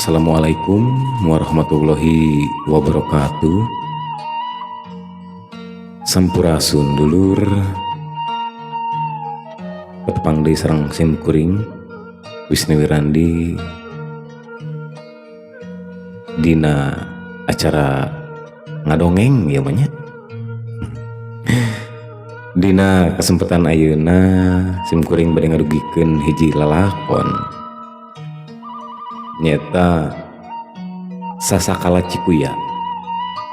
Assalamualaikum warahmatullahi wabarakatuh. Sampurasun dulur, petepang deui sareng sim kuring Wisnu Wirandi dina acara ngadongeng ya banyak. Dina kesempatan ayeuna sim kuring bade ngadugikeun hiji lalakon nyata Sasakala Cikuya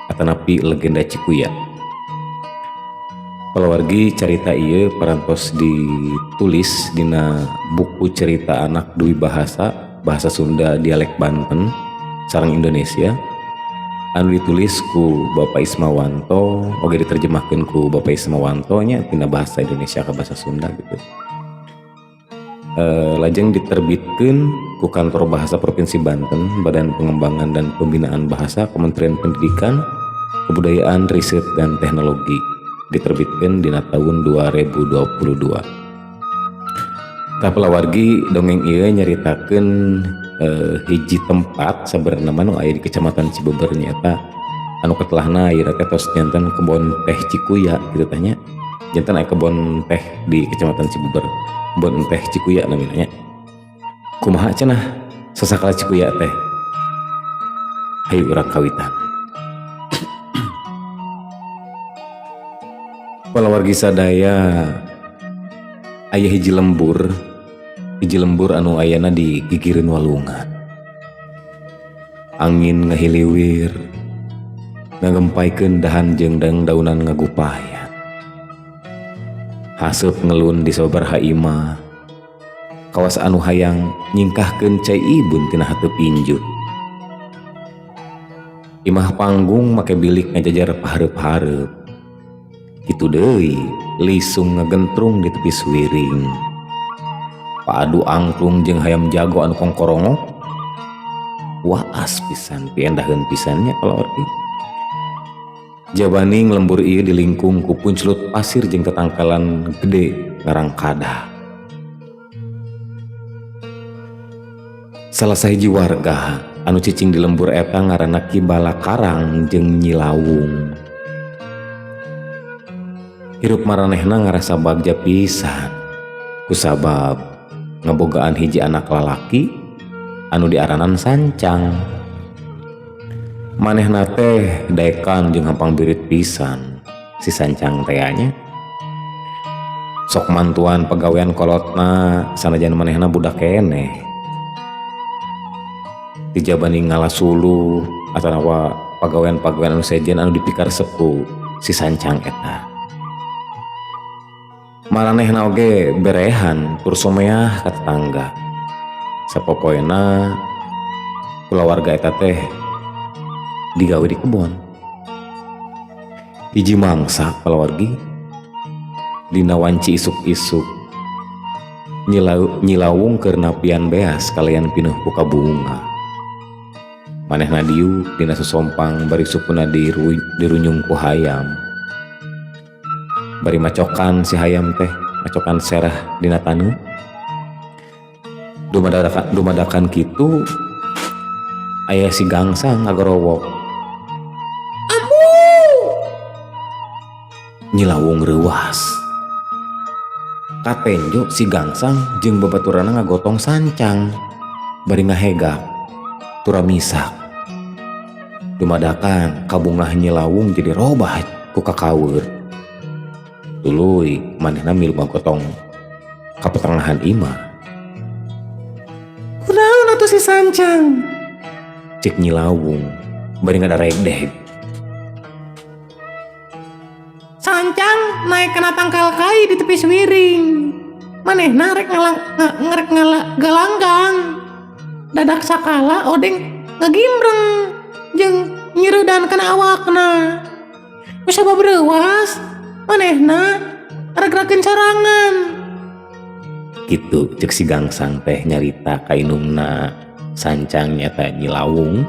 atanapi legenda Cikuya. Palawargi carita ieu parantos ditulis dina buku cerita anak dui bahasa Sunda dialek Banten sareng Indonesia anu ditulis ku Bapak Ismawanto oge diterjemahkeun ku Bapak Ismawanto nya tina bahasa Indonesia ke bahasa Sunda gitu. Lajeng diterbitkeun ku Kantor Bahasa Provinsi Banten, Badan Pengembangan dan Pembinaan Bahasa, Kementerian Pendidikan, Kebudayaan, Riset dan Teknologi. Diterbitkeun dina tahun 2022. Tah palawargi dongeng ieu nyaritakeun hiji tempat sabenerna nu aya di Kecamatan Cibeber nyata anu ketelahna ieu teh tos janten kebon teh Cikuya kitu teh nya. Janten aya kebon teh di Kecamatan Cibeber. Kebon teh Cikuya namanya. Kumaha cenah Sasakala Cikuya teh? Hayu urang kawitan. Palawargi sadaya aya hiji lembur anu ayana di gigireun walungan. Angin ngahiliwir ngagempaikeun dahan jeung daunan ngagupayan. Haseup ngelun di sababaraha imah. Kawas anu hayang nyingkahkeun cai ibun tina hateup injut. Imah panggung make bilik ngajajar pahareup-hareup. Kitu deui lisung ngagentrung di tepi suwiring. Paadu angklung jeung hayam jago anu kongkorongok. Waas pisan piendaheun pisannya palawargi. Jabaning lembur ieu dilingkung ku puncelut pasir jeung tetangkalan gede ngarang Kadah. Salah sahiji warga anu cicing di lembur eta ngaranna Ki Balakarang jeung Nyi Lawung. Hirup maranehna ngarasa bagja pisan kusabab ngabogaan hiji anak lalaki anu diaranan Sancang. Manehna teh daekan jeung hampang birit pisan si Sancang teh nya. Sok mantuan pagawean kolotna sanajan manehna budak keneh. Dijabani ngalasuluh atanawa pagawean-pagawean anu sejen anu dipikar sepuh si Sancang eta. Maranehna oge berehan tur someah ka tetangga. Sapopoena kulawarga eta teh digawe di kebon. Hiji mangsa palawargi dina wanci isuk-isuk Nyi Lawung keur napian beas kalian pinuh ku kabunga. Manehna diuk dina susompang bari supuna dirunyung ku hayam. Bari macokan si hayam teh macokan serah dina tanu. Dumadakan kitu aya si gangsang ngagorowok. Ambu! Nyi Lawung reuwas. Katenjo si gangsang jeung babaturana ngagotong Sancang bari ngahegak turamisak. Dumadakan kabungah Nyi Lawung jadi robah ku kakaweur. Tuluy manehna milu ngagotong ka pertengahan imah. Kunaon atuh si Sancang? Cek Nyi Lawung bari ngadaregdeg. Sancang naik kena tangkal kai di tepi suwiring. Manehna rek galanggang. Dadak sakala odeng ngagimbreng jeung nyireudan kana awakna. Kusabab reuwas manehna arek-arekeun sorangan. Kitu cek si gangsang teh nyarita ka inungna Sancang nyata Nyi Lawung.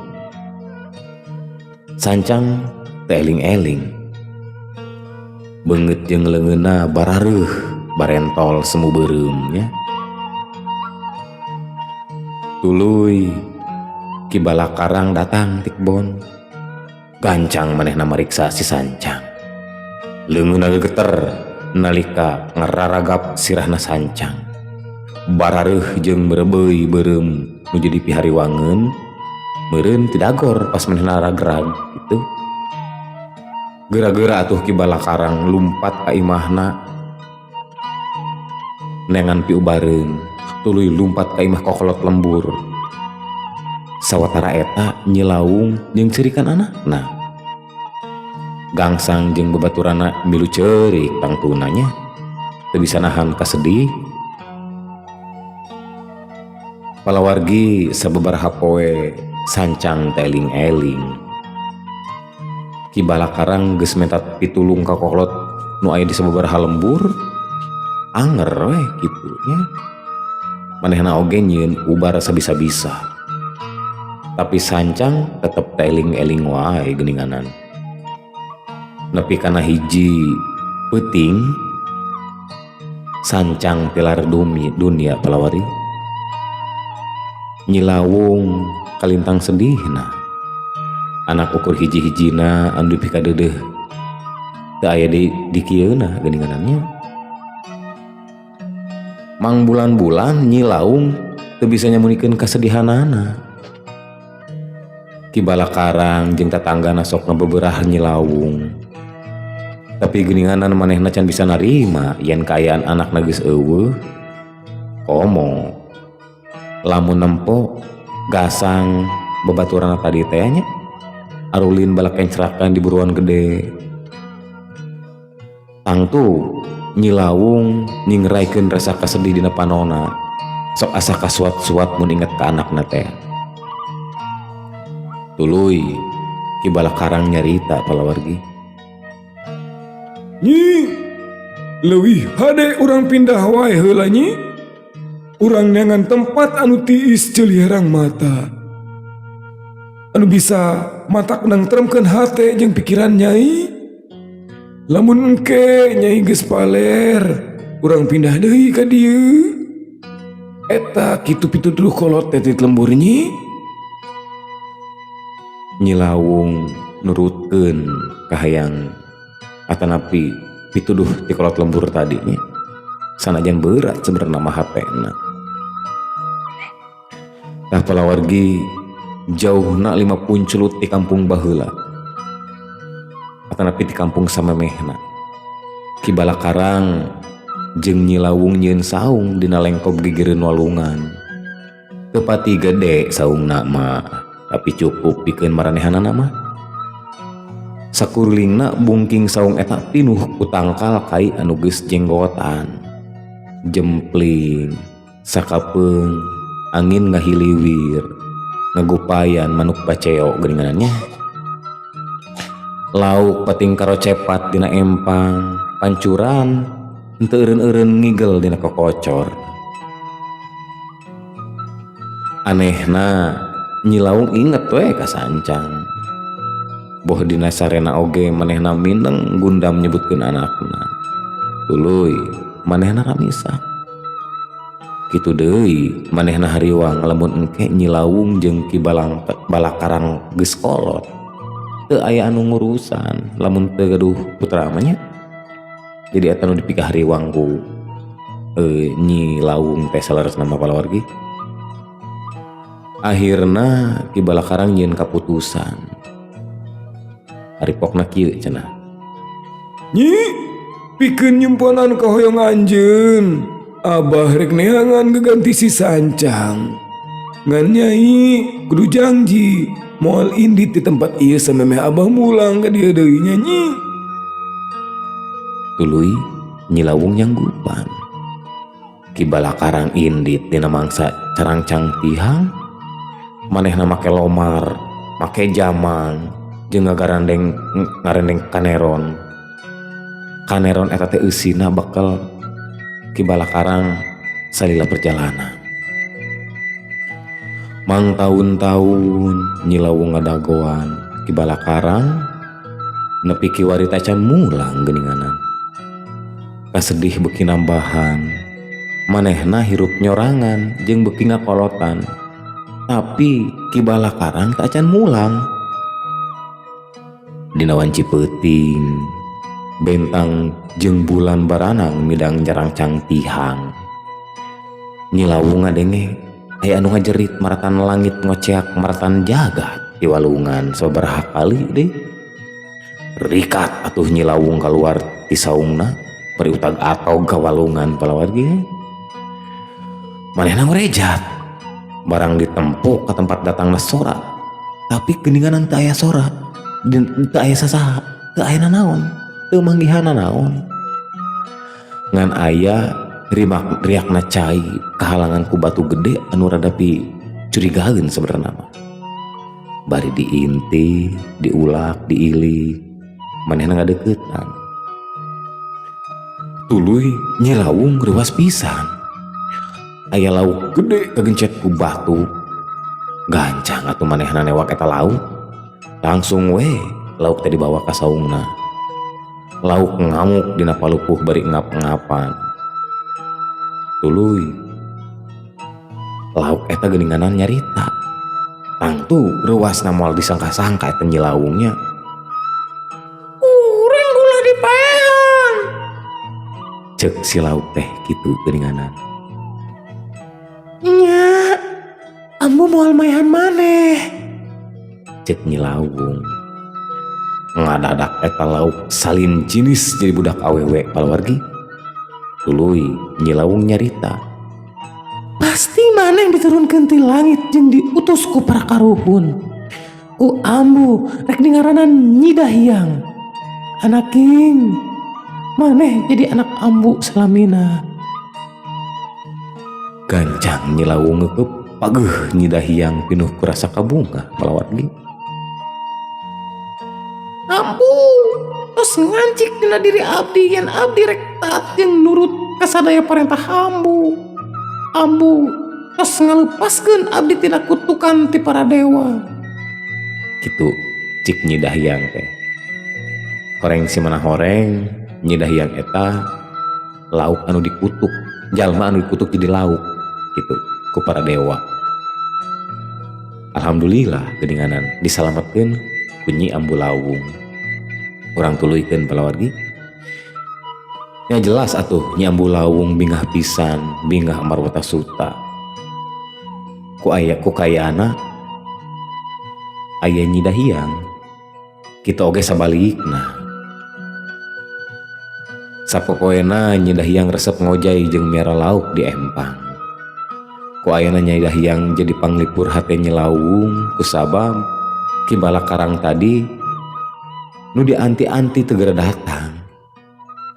Sancang teh eling-eling. Beungeut jeung leungeunna barareuh barentol semu beureum nya. Tuluy Ki Balakarang datang ti kebon. Gancang manehna mariksa si Sancang. Leungeunna gegeter nalika ngararagap sirahna Sancang. Barareuh jeung berebeuy beureum nu jadi pihariwangeun meureun ti dagor pas manehna ragrag gitu. Geura-geura atuh Ki Balakarang lumpat ka imahna nengan piubareun tuluy lumpat ka imah kokolot lembur. Sawatara eta Nyilaung jeung cerikan anakna. Gangsang jeung babaturana milu ceurik tangtunanya teu bisa nahan kasedih. Palawargi sababaraha poe Sancang teh eling-eling. Ki Balakarang geus mentat pitulung ka kokolot nu aya di sababaraha lembur. Anger we kitu nya. Manehna oge nyieun ubar sabisa-bisa. Tapi Sancang tetep teh eling-eling wae geuninganan. Nepi kana hiji peuting Sancang tilar dunia palawari. Nyilaung kalintang sedihna. Anak ukur hiji-hijina anu pikadeudeuh teu aya di kieuna geuninganannya. Mang bulan-bulan Nyilaung teu bisa nyamunikeun kasedihanana. Ki Balakarang jeung tatanggana sok ngabebeurah Nyilaung. Tapi geuninganan manehna can bisa narima yen kaayaan anakna geus eueuh. Komo lamun nempo gasang babaturana tadi teh nya arulin balak encrakan di buruan gede. Tangtu Nyilaung nyingeraikeun rasa kasedih dina panonna. Sok asa kasuat-suat mun inget ka anakna teh. Tuluy Ki Balakarang nyarita palawargi. Nyi, leuwih hade urang pindah wae heula nyi. Urang neangan tempat anu tiis ceuliherang mata. Anu bisa matak nangtremkeun hate jeung pikiran nyai. Lamun engke nyai geus paler, urang pindah deui ka dieu. Eta kitu pituduh kolot teh ti lembur nyi. Nyilaung nurutkeun kahayang atanapi pituduh ti kolot lembur tadi nya. Sanajan berat sebenarnya mah hatena. Tah palawargi jauhna 5 punculut di kampung baheula. Atanapi di kampung samemehna. Ki Balakarang jeung Nyilaung nyieun saung dina lengkop gigireun walungan. Teu pati gede saungna mah, tapi cukup pikeun maranehanana mah. Sakurlingna bungking saung eta pinuh ku tangkal kai anu geus jenggotan. Jempling, sakapeung, angin ngahiliwir, ngagupayan manuk baceo geuninganannya. Lauk pating karo cepat dina empang, pancuran henteu eureun-eureun ngigel dina kokocor. Anehna Nyilaung inget we ka Sancang. Boh dina sarena oge manehna mindeng gundam nyebutkeun anakna. Tuluy manehna ramisak. Kitu deui manehna hariwang lamun engke Nyilaung jeung Ki Balakarang geus kolot. Teu aya anu ngurusan lamun teu gaduh putra amanya. Jadi eta nu dipikah hariwang ku Nyilaung teh salaresna mah palawargi. Akhirna Ki Balakarang nyieun kaputusan. Haripokna kieu cenah. Nyi, pikeun nyumpanan ka hoyong anjeun. Abah rek neangan geganti si Sancang. Ngan nyai kudu janji moal indit di tempat ieu samemeh abah mulang ka dieu deui nya nyi. Tuluy Nyilaung nyanggupan. Ki Balakarang indit dina mangsa carangcang tihang. Manehna make lomar, make jamang, jeung ngagarandeng kaneron. Kaneron eta teh eusina bakal Ki Balakarang salila perjalanan. Mang tahun-tahun Nyilaung ngadagoan Ki Balakarang nepi kiwari tacan mulang geuninganan. Kasedih beuki nambahan, manehna hirup nyorangan jeung beuki ngakolotan. tapi kibala karang tak acan mulang. Dina wanci peuting bentang jeung bulan baranang midang jarang cangtihang. Nyilawung ngadenge aya anu ngajerit maratan langit ngoceak maratan jagat di walungan sabaraha kali deh. Rikat atuh Nyilawung keluar ti saungna bari utag atog ka walungan palawargi. Manehna ngorejat barang ditempuk ke tempat datangna sora, tapi geninganan teu aya sora dan teu aya sasaha, teu aya nanaon, teu manggihana naon. Ngan aya riakna cai kahalangan ku batu gede anu rada pi curigaeun sebenarnya mah. Bari diinti, diulak, diilik, manehna ngadeuketan. Tuluy Nyilawung reuwas pisan. Aya lauk gede kagencet ku batu. Gancang atuh manehna newak eta lauk. Langsung we lauk teh dibawa ka saungna. Lauk ngamuk dina palupuh bari ngap-ngapan. Tuluy lauk eta geuninganan nyarita. Tangtu reuasna moal disangka-sangka eta Nyilawungnya. Urang gula dipaehan. Cek si lauk teh kitu geuninganan. Nya, ambu moal maehan maneh. Cek Nyilawung. Ngadadak eta lauk salin jinis jadi budak awewe palawargi. Tuluy Nyilawung nyarita. Pasti maneh diturunkeun ti langit jeung diutus ku para karuhun. Ku ambu rek dingaranan Nyi Dahyang. Anak king. Maneh jadi anak ambu salamina. Gancang Nyilawung ngeukeub pageuh Nyi Dahyang pinuh ku rasa kabungah palawargi. Ambu tos ngancik dina diri abdi yen abdi rek taat jeung nurut ka sadaya parentah ambu. Ambu tos ngalepaskeun abdi tina kutukan ti para dewa. Kitu cik Nyi Dahyang teh. Horeng si mana horeng Nyi Dahyang eta lauk anu dikutuk, jalma anu dikutuk jadi lauk gitu ku para dewa. Alhamdulillah geuninganan disalametkeun ku Nyi Ambulawung. Urang tuluykeun palawargi. Ya jelas atuh Nyi Ambulawung bingah pisan, bingah amarwata suta. Ku kayaana aya Nyi Dahyang, kita oge sabalikna. Sapopoena Nyi Dahyang resep ngojay jeung miara lauk di empang. Ku ayeuna Nyi Dahyang jadi panglipur hate Nyilawung kusabab kibala karang tadi nu dianti-anti teu geura datang.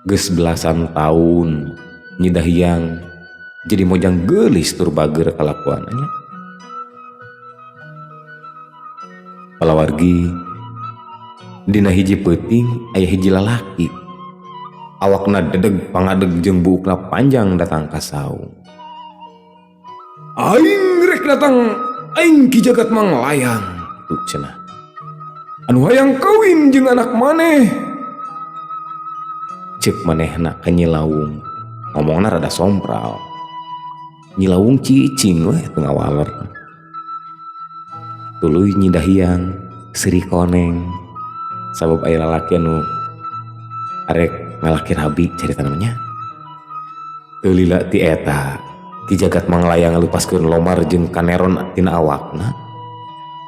Geus belasan taun Nyi Dahyang jadi mojang geulis tur bager kalakuannya. Palawargi dina hiji peuting aya hiji lalaki. Awakna dedeg pangadeg jeung buukna panjang datang ka saung. Aing rek datang, aing Ki Jagat Manglayang. Tuh cenah. Anu hayang kawin jeung anak maneh. Cek manehna ka Nyilawung. Ngomongna rada sompral. Nyilawung cicing we teu ngawaler. Tuluy Nyi Dahyang seri koneng sabab aya lalaki anu arek ngalaki rabi carita namanya. Teu lila ti eta Ki Jagat Manglayang ngalupaskeun lomar jeung kaneron tina awakna.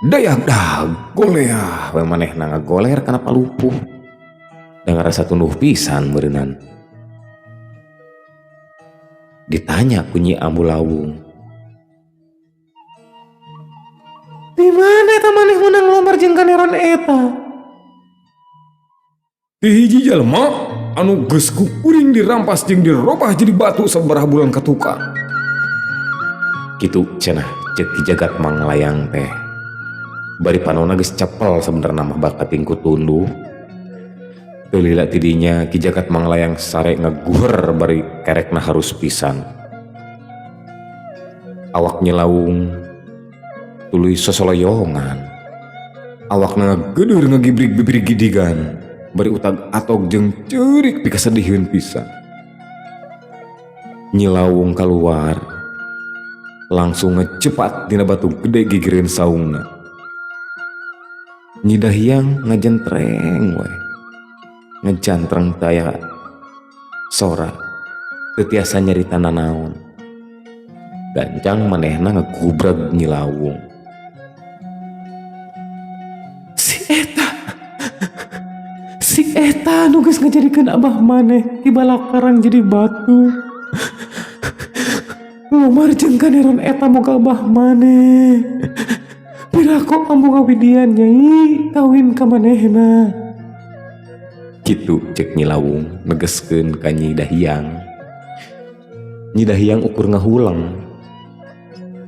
Dayak dah goleah We manehna ngagoler kana palupuh. Da ngarasa tunduh pisan beureunan. Ditanya ku Nyi Ambulawung. Di mana eta maneh meunang lomar jeung kaneron eta? Ti hiji jalma anu geus ku kuring dirampas jeung dirobah jadi batu sabaraha bulan katukang. Kitu cenah cek Ki Jagat Manglayang teh. Bari panonna geus cepel sabenerna mah bakat tingku tunduh. Teu lila tidinya Ki Jagat Manglayang sare ngaguher bari kerekna harus pisan. Awak Nyilawung tuluy sosoloyongan. Awakna ngageudeur ngagibrig bibir gidigan. Bari utag atog jeung ceurik pikasediheun pisan. Nyilawung kaluar langsung ngecepat dina batu gede gigireun saungna. Nyi Dahyang ngajentreng we, ngejantreng taya sora, teu tiasa nyarita nanaon. Gancang manehna ngagubrag Nyi Lawung. Si eta nu geus ngajadikeun abah maneh di balakarang jadi batu. Lomar jeung kaneron eta moga abah maneh. Pirako ambu ngawidian Nyai kawin ka manehna. Kitu cek Nyi Lawung negeskeun ka Nyi Dahyang. Nyi Dahyang ukur ngahulang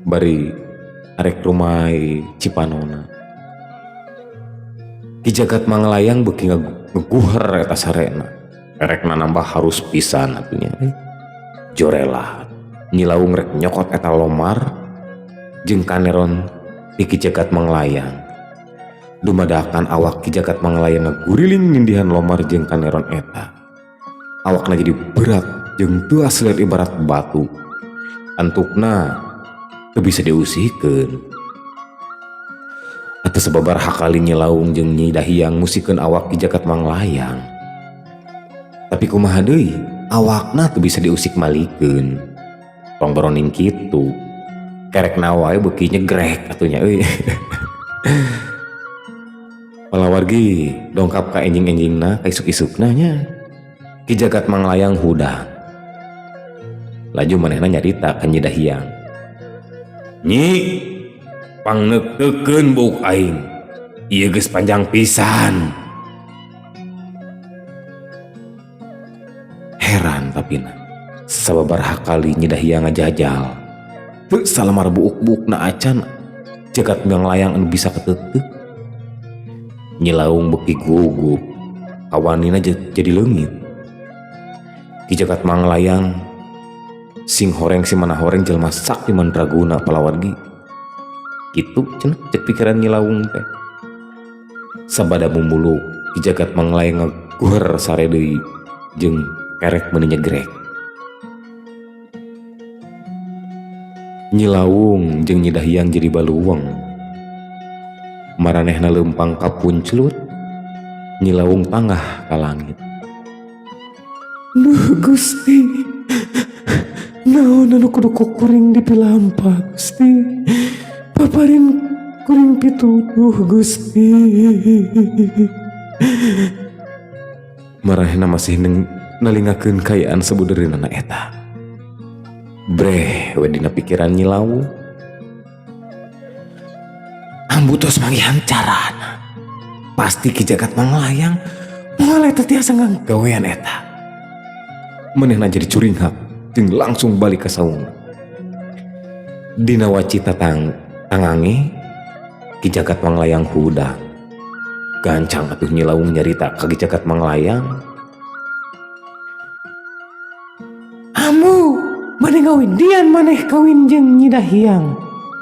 bari arek rumai Cipanona. Ki Jagat Manglayang beuki ngeguher eta sarena. Erekna nambah harus pisan atunya. Jorelah Nyi Lawung rek nyokot eta lomar jeung kaneron ti Ki Jagat Manglayang. Dumadakan awak Ki Jagat Manglayang ngaguriling nindihan lomar jeung kaneron eta. Awakna jadi berat jeung teu aslir ibarat batu. Antukna teu bisa diusihkeun. Atuh sababaraha kali Nyi Lawung jeung Nyi Dahyang musikeun awak Ki Jagat Manglayang. Tapi kumaha deui, awakna teu bisa diusik malikeun. Tong baroning kitu. Kerekna wae beuki nyegrek atunya euy. Palawargi dongkap ka enjing-enjingna ka isuk-isukna nya. Ki Jagat Manglayang hudang. Laju manehna nyarita ka Nyi Dahyang. Nyi, pangneukeun buuk aing. Ieu geus panjang pisan. Heran tapina. Sababaraha kali Nyi Dahyang ngajajal. Teu salamar buuk-buukna acan Jagat Manglayang anu bisa keteuteup. Nyi Lawung beuki gugup. Awanina jadi leungit. Ki Jagat Manglayang sing horeng si mana horeng jelema sakti mandraguna palawargi. Kitu cenah cek pikiran Nyi Lawung teh. Sabada mumulu Ki Jagat Manglayang ngaguher sare deui jeung kerek meuni nyegrek. Nyi Lawung jeung Nyi Dahyang jadi baluweng. Maranehna leumpang ka punclut. Nyi Lawung tanggah ka langit. Duh Gusti, naon anu kudu kuring dipilampa Gusti. Paparin kuring pituduh Gusti. Maranehna masih nalingakeun kayaan sabudeurina eta. Breh we dina pikiran Nyi Lawung. Ambu tos manggihan carana. Pasti Ki Jagat Manglayang moal eta tiasa ngagawean eta. Manehna jadi curinghak jeung langsung balik ka saungna. Dina wacita tangange Ki Jagat Manglayang hudang. Gancang atuh Nyi Lawung nyarita ka Ki Jagat Manglayang. Ambu maneh ngawidian maneh kawin jeung Nyi Dahyang.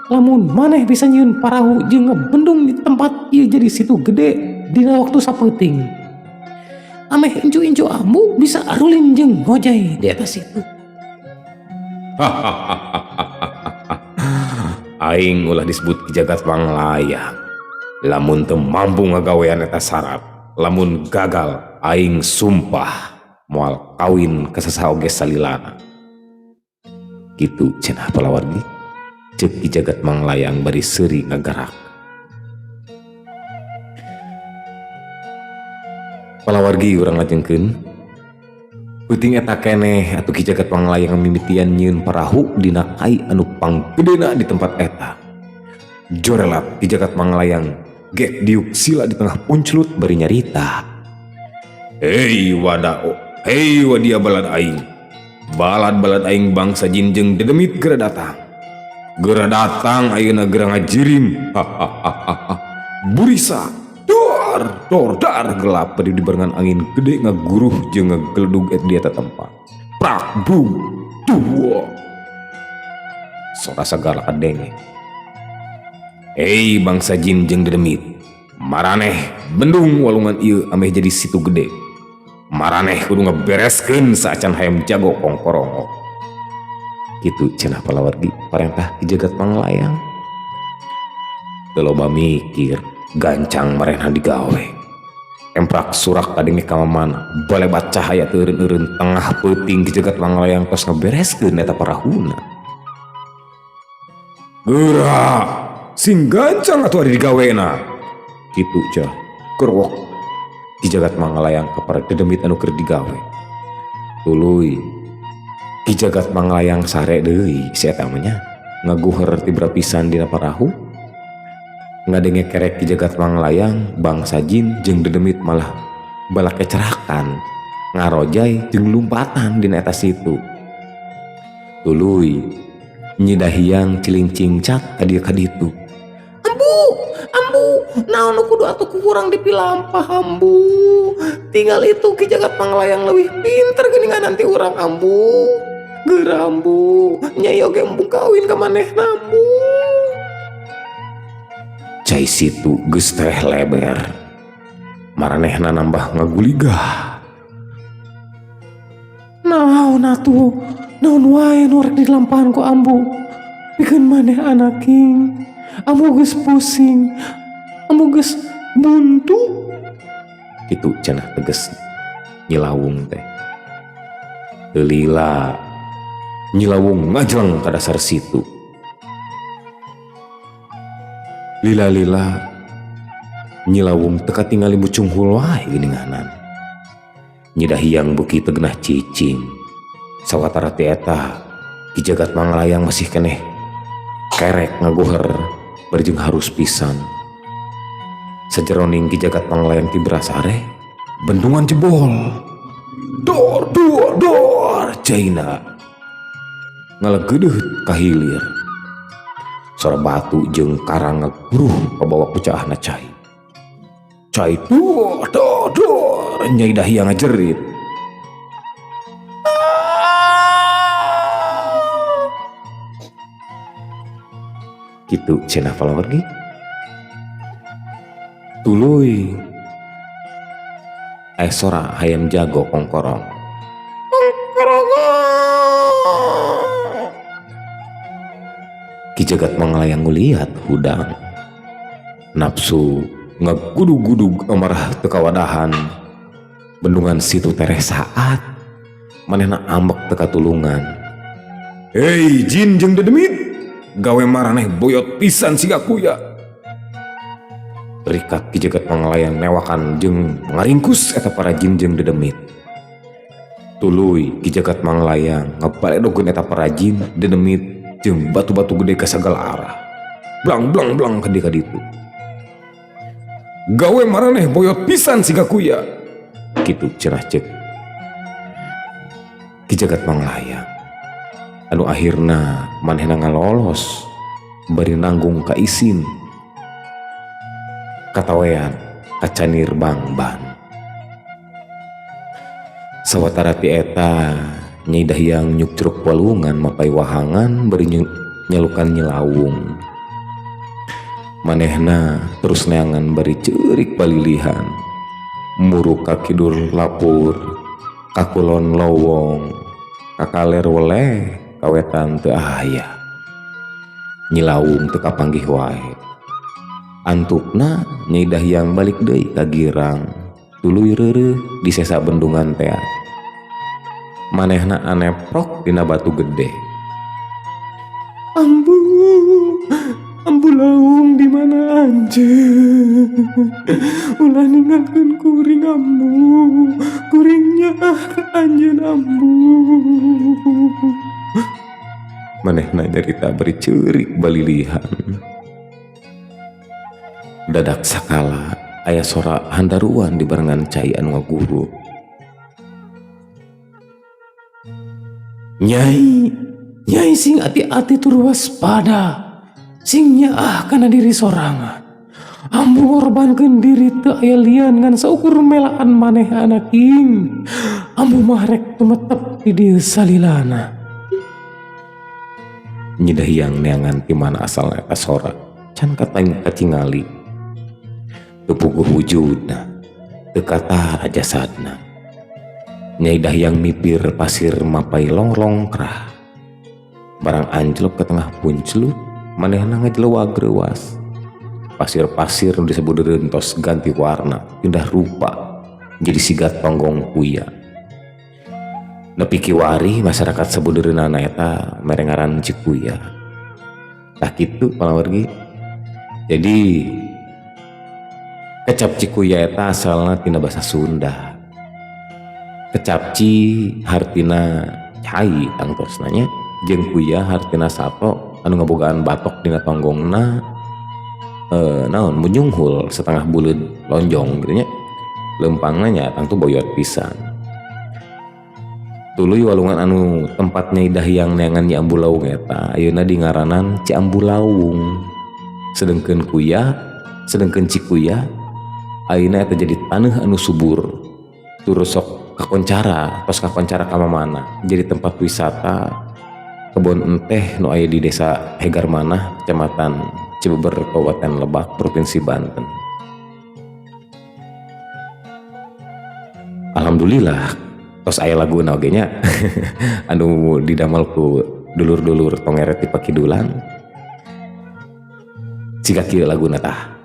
Lamun maneh bisa nyieun parahu jeung ngebendung di tempat ieu jadi situ gede dina waktu sapeuting. Ameh incu-incu ambu bisa arulin jeung ngojay di atas itu. Aing ulah disebut Ki Jagat Manglayang. Lamun teu mampu ngagawean eta syarat, lamun gagal aing sumpah moal kawin ka sasaoge salilana. Kitu cenah palawargi. Ceuk Ki Jagat Manglayang bari seuri ngagarak. Palawargi urang lajengkeun. Peuting eta keneh atuh Ki Jagat Manglayang mimitian nyieun parahu dina kai anu panggedena di tempat eta. Jorelat Ki Jagat Manglayang gek diuk sila di tengah punclut bari nyarita. Hei wadao, hei wadia balad aing. Balad-balad aing bangsa jin jeung dedemit geura datang. Geura datang ayeuna geura ngajirim. Burisa dar gelap pada dibarengan angin gede ngaguruh jeung ngageledug di eta tempat. Prak bum tua. Sora sagala kadenge. Hei bangsa jin jeung dedemit, maraneh bendung walungan ieu ameh jadi situ gede. Maraneh kudu ngebereskeun saacan hayam jago kongkorongo. Kitu cenah palawargi parentah Ki Jagat Manglayang. Teu loba mikir, gancang marehna digawe. Emprak surak kadenge ka mana, balebat cahaya teu eureun-eureun tengah peuting Ki Jagat Manglayang tos ngabereskeun eta parahuna. Geura, sing gancang atuh ari digawena. Kitu cah, kerwok Ki Jagat Manglayang ka para dedemit anu keur digawe. Tuluy Ki Jagat Manglayang sare deui si eta mah nya ngaguher ti berapisan dina parahu. Ngadenge kerek Ki Jagat Manglayang bangsa jin jeung dedemit malah balak kecerakan ngarojay jeung lumpatan dina eta situ. Tuluy Nyi Dahiang cilincing cak ka dieu ka ditu. Ambu, naon nu kudu atuh kurang dipilampah ambu. Tinggal itu Ki Jagat Manglayang leuwih pinter geuningan nanti urang ambu. Geura ambu, Nyai oge embung kawin ka manehna ambu. Cai situ geus teh leber. Maranehna nambah ngaguligah. Naon atuh? Naon wae nu rek dilampahan ku ambu? Pikeun maneh anak king. Ambu geus pusing. Ambu geus buntu. Kitu cenah teges Nyilawung teh. Teu lila Nyilawung ngajleng ka dasar situ. Lila-lila Nyilawung teu katingali mucunghul wae geuninganan. Nyi Dahiang beuki teu geunah cicing. Sawatara ti eta Ki Jagat Manglayang masih keneh kerek ngaguher barjeng harus pisan. Sajeroning Ki Jagat Manglayang ti berasare bendungan jebol. Dor dor dor caina ngalegeudeut ka hilir. Sora batu jeung karang ngaguruh pabawa ku caahna cai. Cai dor dor dor Nyai Dahiang ngajerit. Kitu cenah palawargi. Tuluy aya sora hayam jago kongkorong. Ki Jagat Manglayang nguliat hudang. Nafsu ngagudug-gudug amarah teu kawadahan. Bendungan situ tereh saat manehna ambek teu katulungan. Hei jin jeung dedemit, gawe maraneh boyot pisan siga kuya. Rikat Ki Jagat Manglayang newakan jeung ngaringkus eta para jin jeung dedemit. Tuluy Ki Jagat Manglayang ngabaledogkeun eta para jin, dedemit jeung batu-batu gede ka sagala arah. Blang blang blang ka dieu ka ditu. Gawe maraneh boyot pisan siga kuya. Kitu cenah ceuk Ki Jagat Manglayang. Anu akhirna manehna ngalolos bari nanggung ka isin katawean kacanir bangban. Sawatara ti eta Nyai Dahiang nyukcruk walungan mapai wahangan bari nyalukan Nyilawung. Manehna terus neangan bari ceurik palilihan. Muruk ka kidur lapur, ka kulon lowong, ka kaler weleh, kawetan teu aya. Nyilawung teu kapanggih wae. Antukna Nyai Dahiang balik deui ka girang. Tuluy reureuh di sesa bendungan teh. Manehna aneprok dina batu gede. Ambu Lawung di mana anjeun? Ulah ninggalkeun kuring ambu. Kuringnya ka anjeun ambu. Manehna nyarita bari ceurik balilihan. Dadak sakala aya sora handaruan di barengan cai anu ngaguru. Nyai sing ati-ati tur waspada. Sing nyaah kana diri sorangan. Ambu ngorbankeun diri teu aya lian ngan saukur melaan maneh anak king. Ambu mah rek tumetep di dieu salilana. Nyi Dahiang neangan ti mana asal eta sora. Can katang katingali. Teu puguh wujudna, teu katara jasadna. Nyai Dahiang mipir pasir mapai longrong kerah. barang anjlok ke tengah puncelut manehna ngajlewag reuas. Pasir-pasir nu disebuteureun tos ganti warna pindah rupa jadi sigat tonggong kuya. Nepi kiwari masyarakat sabudeureunana eta mere ngaran Cikuya. Tah kitu palawargi. Jadi kecap Cikuya eta asalna tina basa Sunda. Kecapci hartina cai tangtosna nya, jeung kuya hartina sato anu ngabogaan batok dina tonggongna naon munyunghul setengah buleud lonjong gitu nya. Lempangna nya tangtu boyot pisan. Tuluy walungan anu tempatnya idah yang neangan Nyi Ambu Lawung eta ayeuna di ngaranan Ci Ambu Lawung. Sedengkeun Cikuya ayeuna eta jadi taneuh anu subur. Terus sok kakoncara ka mana jadi tempat wisata kebon enteh nu aya di desa Hegarmanah, Kecamatan Cibeber, Kabupaten Lebak, Provinsi Banten. Alhamdulillah tos aya laguna oge nya anu didamel ku dulur-dulur tongeret ti Pakidulan. Siga kieu laguna tah.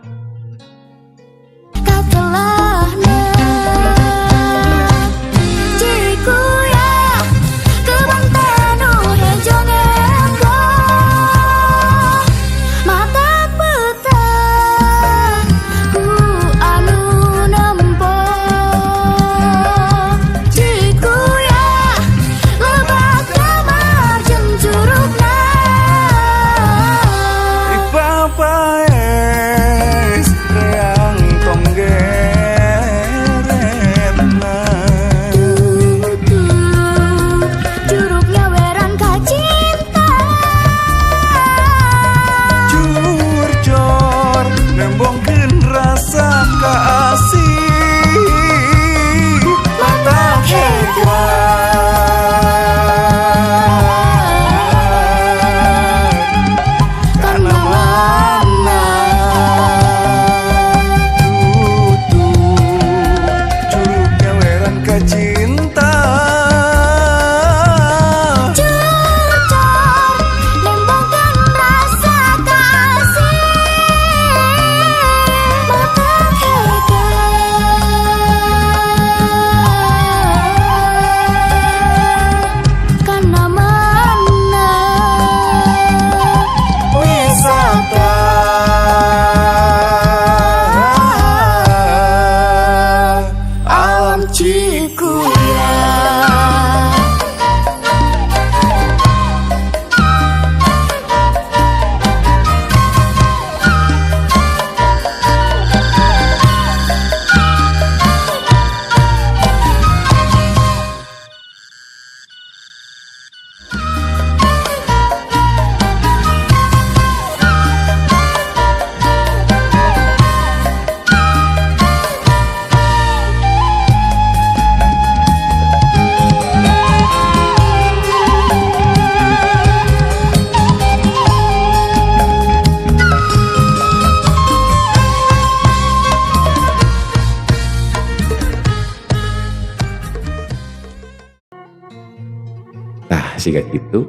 Siga gitu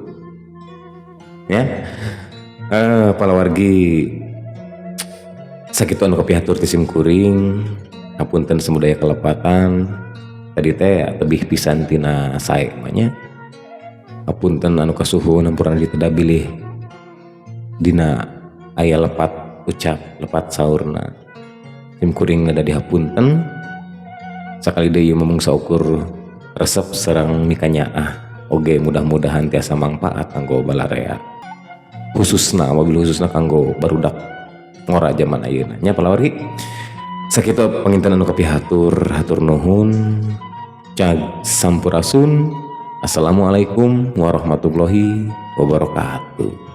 ya. Palawargi sakitu anu kapihatur ti simkuring hapunten semudaya kelepatan tadi teh tebih pisan tina sae nya. Hapunten anu kasuhun hampurna diteda bilih dina aya lepat ucap lepat saurna simkuring ada dihapunten sakali deui memang saukur resep sareng mikanyaah. Oge mudah-mudahan tiasa manfaat kanggo balarea khususna kanggo barudak ngora zaman ayeuna nya palawargi. Sakitu panginten anu kapihatur hatur nuhun cag sampurasun. Assalamualaikum warahmatullahi wabarakatuh.